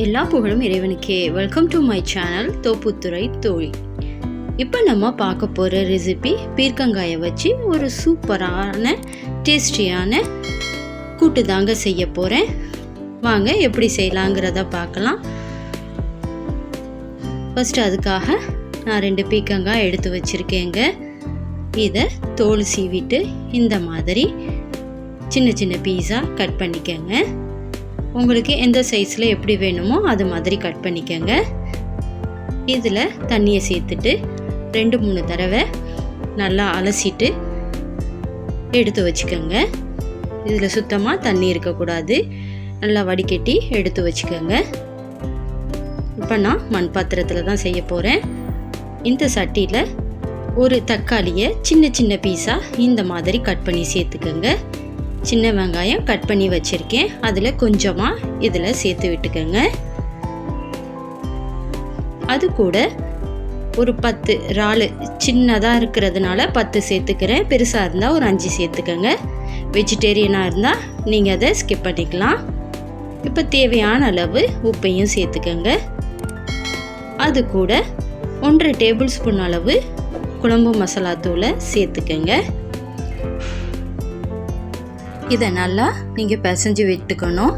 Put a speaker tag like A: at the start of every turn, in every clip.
A: எல்லா புகழும் இறைவனுக்கே. Welcome to my channel Thopputhurai Thozhi. இப்போ நம்ம பார்க்க போகிற ரெசிபி பீர்க்கங்காயை வச்சு ஒரு சூப்பரான டேஸ்டியான கூட்டு தாங்க செய்ய போகிறேன். வாங்க எப்படி செய்யலாங்கிறத பார்க்கலாம். ஃபஸ்ட்டு அதுக்காக நான் 2 பீர்க்கங்காய் எடுத்து வச்சுருக்கேங்க. இதை தோல் சீவிட்டு இந்த மாதிரி சின்ன சின்ன பீஸாக கட் பண்ணிக்கங்க. உங்களுக்கு எந்த சைஸில் எப்படி வேணுமோ அது மாதிரி கட் பண்ணிக்கங்க. இதில் தண்ணியை சேர்த்துட்டு 2-3 தடவை நல்லா அலசிட்டு எடுத்து வச்சுக்கோங்க. இதில் சுத்தமாக தண்ணி இருக்கக்கூடாது, நல்லா வடிகட்டி எடுத்து வச்சுக்கோங்க. இப்போ நான் மண் பாத்திரத்தில் தான் செய்ய போகிறேன். இந்த சட்டியில் ஒரு தக்காளியை சின்ன சின்ன பீஸாக இந்த மாதிரி கட் பண்ணி சேர்த்துக்கோங்க. சின்ன வெங்காயம் கட் பண்ணி வச்சுருக்கேன், அதில் கொஞ்சமாக இதில் சேர்த்து விட்டுக்கோங்க. அது கூட ஒரு 10 இறால் சின்னதாக இருக்கிறதுனால 10 சேர்த்துக்கிறேன். பெருசாக இருந்தால் ஒரு 5 சேர்த்துக்கோங்க. வெஜிடேரியனாக இருந்தால் நீங்கள் அதை ஸ்கிப் பண்ணிக்கலாம். இப்போ தேவையான அளவு உப்பையும் சேர்த்துக்கோங்க. அது கூட 1.5 டேபிள் ஸ்பூன் அளவு குழம்பு மசாலா தூளை சேர்த்துக்கோங்க. இதை நல்லா நீங்கள் பிசைஞ்சு விட்டுக்கணும்.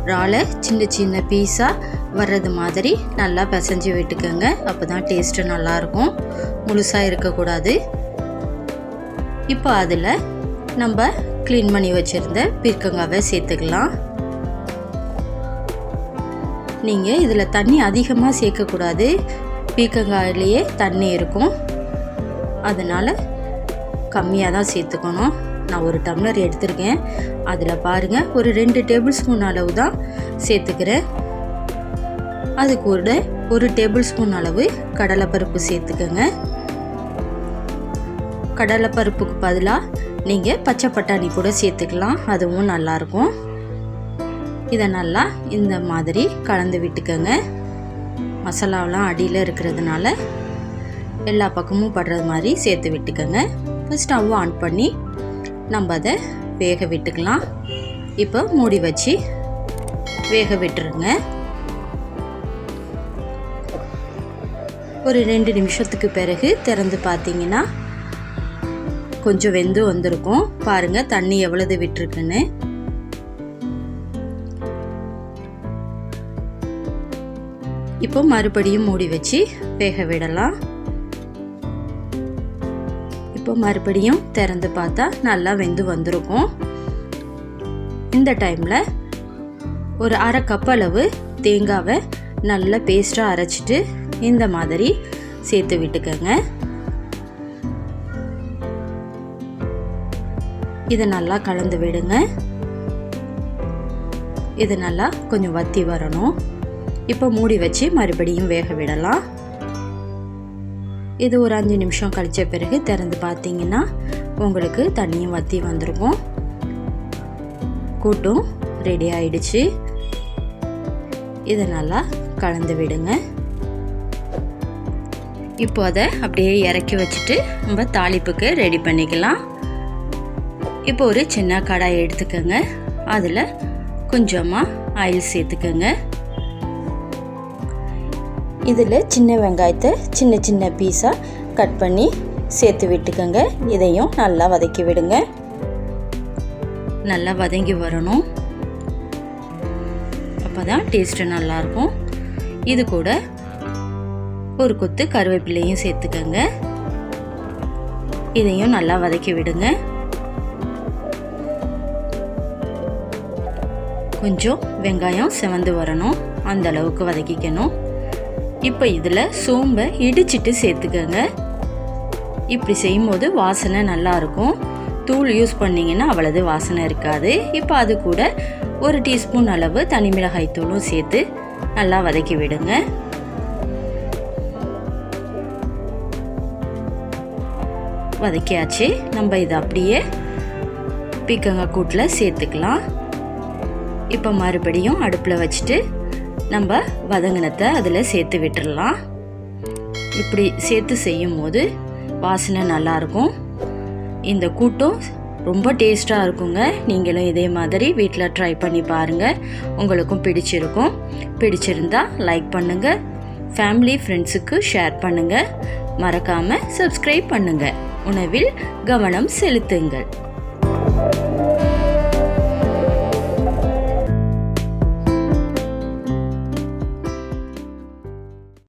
A: இறாலை சின்ன சின்ன பீஸாக வர்றது மாதிரி நல்லா பிசைஞ்சு விட்டுக்கோங்க. அப்போ தான் டேஸ்ட்டு நல்லாயிருக்கும், முழுசாக இருக்கக்கூடாது. இப்போ அதில் நம்ம க்ளீன் பண்ணி வச்சுருந்த பீர்க்கங்காவை சேர்த்துக்கலாம். நீங்கள் இதில் தண்ணி அதிகமாக சேர்க்கக்கூடாது, பீர்க்கங்காயிலேயே தண்ணி இருக்கும், அதனால் கம்மியாக தான் சேர்த்துக்கணும். நான் ஒரு டம்ளர் எடுத்திருக்கேன், அதில் பாருங்கள் ஒரு 2 டேபிள் ஸ்பூன் அளவு தான் சேர்த்துக்கிறேன். அது கூட 1 டேபிள் ஸ்பூன் அளவு கடலைப்பருப்பு சேர்த்துக்கோங்க. கடலைப்பருப்புக்கு பதிலாக நீங்கள் பச்சை பட்டாணி கூட சேர்த்துக்கலாம், அதுவும் நல்லாயிருக்கும். இதை நல்லா இந்த மாதிரி கலந்து விட்டுக்கோங்க. மசாலாவெலாம் அடியில் இருக்கிறதுனால எல்லா பக்கமும் படுறது மாதிரி சேர்த்து விட்டுக்கோங்க. இப்போ ஸ்டவ் ஆன் பண்ணி நம்ம அதை வேக விட்டுக்கலாம். இப்போ மூடி வச்சு வேக விட்டுருங்க. ஒரு 2 நிமிஷத்துக்கு பிறகு திறந்து பார்த்தீங்கன்னா கொஞ்சம் வெந்து வந்திருக்கும். பாருங்கள் தண்ணி எவ்வளவு விட்டுருக்குன்னு. இப்போ மறுபடியும் மூடி வச்சு வேக விடலாம். இப்போ மறுபடியும் திறந்து பார்த்தா நல்லா வெந்து வந்திருக்கும். இந்த டைமில் ஒரு 1/2 கப் அளவு தேங்காவை நல்லா பேஸ்ட்டாக அரைச்சிட்டு இந்த மாதிரி சேர்த்து விட்டுக்கோங்க. இதை நல்லா கலந்து விடுங்க. இது நல்லா கொஞ்சம் வத்தி வரணும். இப்போ மூடி வச்சு மறுபடியும் வேக விடலாம். இது ஒரு 5 நிமிஷம் கழிச்ச பிறகு திறந்து பார்த்தீங்கன்னா உங்களுக்கு தண்ணியும் வற்றி வந்திருக்கும். கூட்டும் ரெடி ஆயிடுச்சு. இதை நல்லா கலந்து விடுங்க. இப்போ அதை அப்படியே இறக்கி வச்சுட்டு நம்ம தாளிப்புக்கு ரெடி பண்ணிக்கலாம். இப்போ ஒரு சின்ன கடாய் எடுத்துக்கோங்க, அதில் கொஞ்சமாக ஆயில் சேர்த்துக்கோங்க. இதில் சின்ன வெங்காயத்தை சின்ன சின்ன பீஸாக கட் பண்ணி சேர்த்து விட்டுக்கோங்க. இதையும் நல்லா வதக்கி விடுங்க. நல்லா வதங்கி வரணும், அப்போ தான் டேஸ்ட்டு நல்லாயிருக்கும். இது கூட ஒரு கொத்து கருவேப்பிலையும் சேர்த்துக்கோங்க. இதையும் நல்லா வதக்கி விடுங்க. கொஞ்சம் வெங்காயம் செவந்து வரணும், அந்த அளவுக்கு வதக்கிக்கணும். இப்போ இதில் சோம்பை இடிச்சிட்டு சேர்த்துக்கோங்க. இப்படி செய்யும்போது வாசனை நல்லாயிருக்கும். தூள் யூஸ் பண்ணிங்கன்னா அவ்வளவு வாசனை இருக்காது. இப்போ அது கூட 1 டீஸ்பூன் அளவு தனி மிளகாய் தூளும் சேர்த்து நல்லா வதக்கி விடுங்க. வதக்கியாச்சு. நம்ம இதை அப்படியே பீர்க்கங்காய் கூட்டில் சேர்த்துக்கலாம். இப்போ மறுபடியும் அடுப்பில் வச்சுட்டு நம்ம வதங்கினத்தை அதில் சேர்த்து விட்டுடலாம். இப்படி சேர்த்து செய்யும் போது வாசனை நல்லாயிருக்கும். இந்த கூட்டும் ரொம்ப டேஸ்ட்டாக இருக்குங்க. நீங்களும் இதே மாதிரி வீட்டில் ட்ரை பண்ணி பாருங்கள். உங்களுக்கும் பிடிச்சிருக்கும். பிடிச்சிருந்தா லைக் பண்ணுங்கள், ஃபேமிலி ஃப்ரெண்ட்ஸுக்கு ஷேர் பண்ணுங்கள், மறக்காமல் சப்ஸ்கிரைப் பண்ணுங்கள். உணவில் கவனம் செலுத்துங்கள்.